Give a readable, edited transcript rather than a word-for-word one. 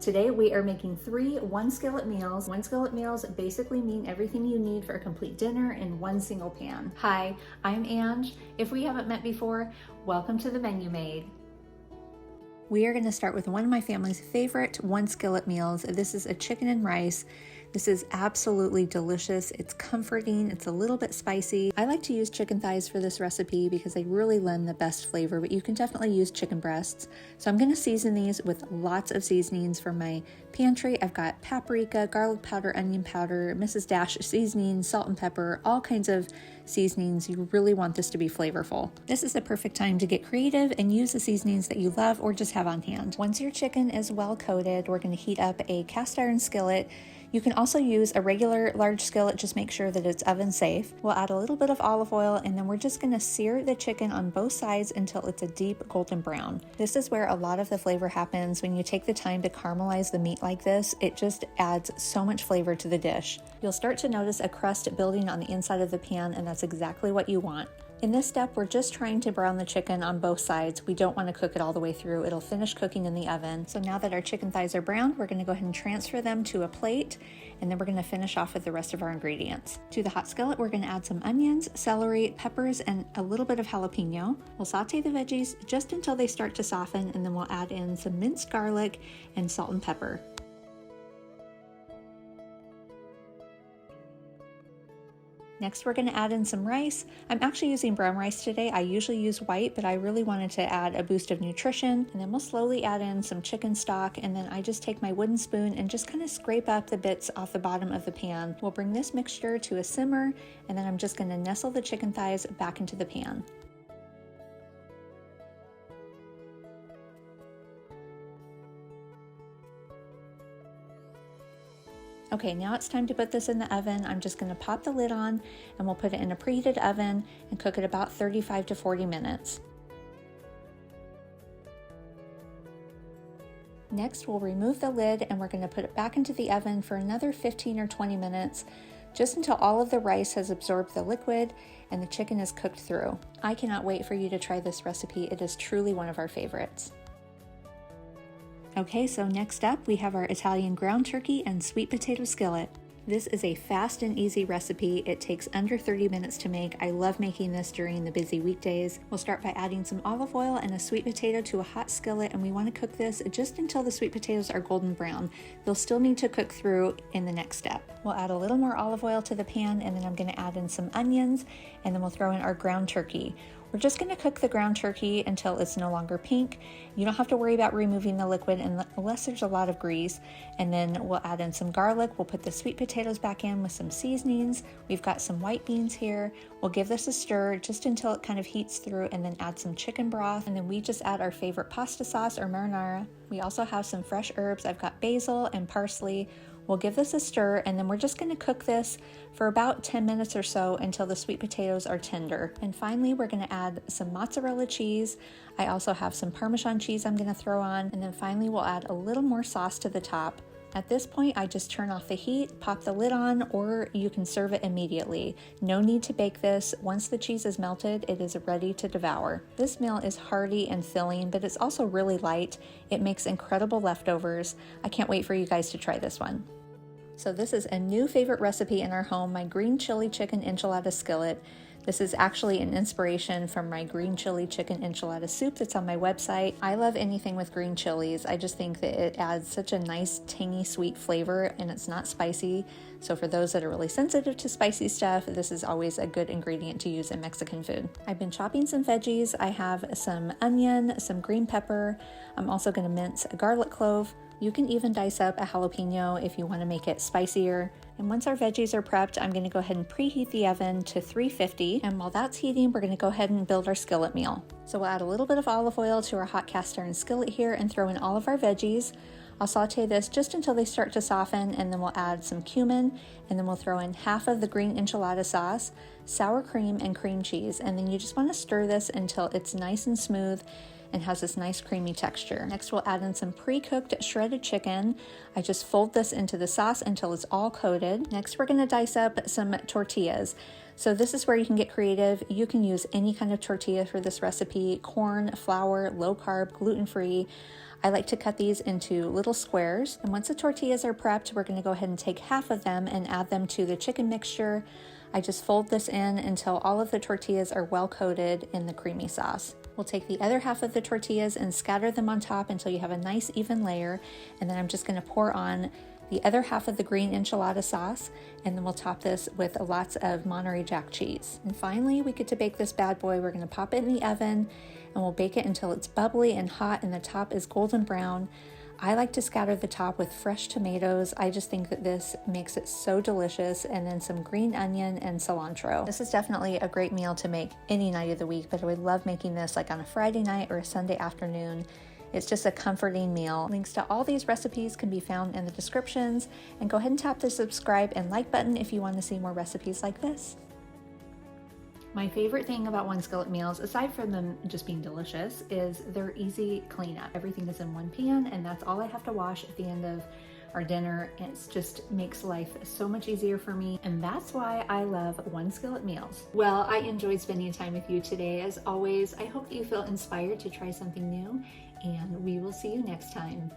Today we are making 3 one-skillet meals. One-skillet meals basically mean everything you need for a complete dinner in one single pan. Hi, I'm Ange. If we haven't met before, welcome to the Menu Maid. We are going to start with one of my family's favorite one-skillet meals. This is a chicken and rice. This is absolutely delicious. It's comforting. It's a little bit spicy. I like to use chicken thighs for this recipe because they really lend the best flavor, but you can definitely use chicken breasts. So I'm going to season these with lots of seasonings from my pantry. I've got paprika, garlic powder, onion powder, Mrs. Dash seasoning, salt and pepper, all kinds of seasonings. You really want this to be flavorful. This is the perfect time to get creative and use the seasonings that you love or just have on hand. Once your chicken is well coated, we're going to heat up a cast iron skillet. You can also use a regular large skillet, just make sure that it's oven safe. We'll add a little bit of olive oil and then we're just gonna sear the chicken on both sides until it's a deep golden brown. This is where a lot of the flavor happens. When you take the time to caramelize the meat like this, it just adds so much flavor to the dish. You'll start to notice a crust building on the inside of the pan, and that's exactly what you want. In this step, we're just trying to brown the chicken on both sides. We don't want to cook it all the way through. It'll finish cooking in the oven. So now that our chicken thighs are browned, we're going to go ahead and transfer them to a plate, and then we're going to finish off with the rest of our ingredients. To the hot skillet, we're going to add some onions, celery, peppers, and a little bit of jalapeno. We'll saute the veggies just until they start to soften, and then we'll add in some minced garlic and salt and pepper. Next, we're going to add in some rice. I'm actually using brown rice today. I usually use white, but I really wanted to add a boost of nutrition. And then we'll slowly add in some chicken stock, and then I just take my wooden spoon and just kind of scrape up the bits off the bottom of the pan. We'll bring this mixture to a simmer, and then I'm just going to nestle the chicken thighs back into the pan. Okay, now it's time to put this in the oven. I'm just gonna pop the lid on and we'll put it in a preheated oven and cook it about 35 to 40 minutes. Next, we'll remove the lid and we're gonna put it back into the oven for another 15 or 20 minutes, just until all of the rice has absorbed the liquid and the chicken is cooked through. I cannot wait for you to try this recipe. It is truly one of our favorites. Okay, so next up we have our Italian ground turkey and sweet potato skillet. This is a fast and easy recipe. It takes under 30 minutes to make. I love making this during the busy weekdays. We'll start by adding some olive oil and a sweet potato to a hot skillet, and we want to cook this just until the sweet potatoes are golden brown. They'll still need to cook through in the next step. We'll add a little more olive oil to the pan, and then I'm going to add in some onions, and then we'll throw in our ground turkey. We're just going to cook the ground turkey until it's no longer pink. You don't have to worry about removing the liquid unless there's a lot of grease. And then we'll add in some garlic. We'll put the sweet potatoes back in with some seasonings. We've got some white beans here. We'll give this a stir just until it kind of heats through, and then add some chicken broth. And then we just add our favorite pasta sauce or marinara. We also have some fresh herbs. I've got basil and parsley. We'll give this a stir, and then we're just going to cook this for about 10 minutes or so until the sweet potatoes are tender. And finally, we're going to add some mozzarella cheese. I also have some Parmesan cheese I'm going to throw on, and then finally we'll add a little more sauce to the top. At this point, I just turn off the heat, pop the lid on, or you can serve it immediately. No need to bake this. Once the cheese is melted, it is ready to devour. This meal is hearty and filling, but it's also really light. It makes incredible leftovers. I can't wait for you guys to try this one. So this is a new favorite recipe in our home, my green chili chicken enchilada skillet. This is actually an inspiration from my green chili chicken enchilada soup that's on my website. I love anything with green chilies. I just think that it adds such a nice tangy sweet flavor, and it's not spicy. So for those that are really sensitive to spicy stuff, this is always a good ingredient to use in Mexican food. I've been chopping some veggies. I have some onion, some green pepper. I'm also going to mince a garlic clove. You can even dice up a jalapeno if you want to make it spicier. And once our veggies are prepped, I'm going to go ahead and preheat the oven to 350. And while that's heating, we're going to go ahead and build our skillet meal. So we'll add a little bit of olive oil to our hot cast iron skillet here and throw in all of our veggies. I'll saute this just until they start to soften, and then we'll add some cumin, and then we'll throw in half of the green enchilada sauce, sour cream, and cream cheese. And then you just want to stir this until it's nice and smooth. and has this nice creamy texture. Next, we'll add in some pre-cooked shredded chicken. I just fold this into the sauce until it's all coated. Next, we're gonna dice up some tortillas. So this is where you can get creative. You can use any kind of tortilla for this recipe: corn, flour, low carb, gluten-free. I like to cut these into little squares. And once the tortillas are prepped, we're gonna go ahead and take half of them and add them to the chicken mixture. I just fold this in until all of the tortillas are well coated in the creamy sauce. We'll take the other half of the tortillas and scatter them on top until you have a nice even layer. And then I'm just gonna pour on the other half of the green enchilada sauce, and then we'll top this with lots of Monterey Jack cheese. And finally, we get to bake this bad boy. We're gonna pop it in the oven, and we'll bake it until it's bubbly and hot and the top is golden brown. I like to scatter the top with fresh tomatoes. I just think that this makes it so delicious, and then some green onion and cilantro. This is definitely a great meal to make any night of the week, but I would love making this like on a Friday night or a Sunday afternoon. It's just a comforting meal. Links to all these recipes can be found in the descriptions, and go ahead and tap the subscribe and like button if you want to see more recipes like this. My favorite thing about One-Skillet Meals, aside from them just being delicious, is their easy cleanup. Everything is in one pan, and that's all I have to wash at the end of our dinner. It just makes life so much easier for me, and that's why I love One-Skillet Meals. Well, I enjoyed spending time with you today. As always, I hope that you feel inspired to try something new, and we will see you next time.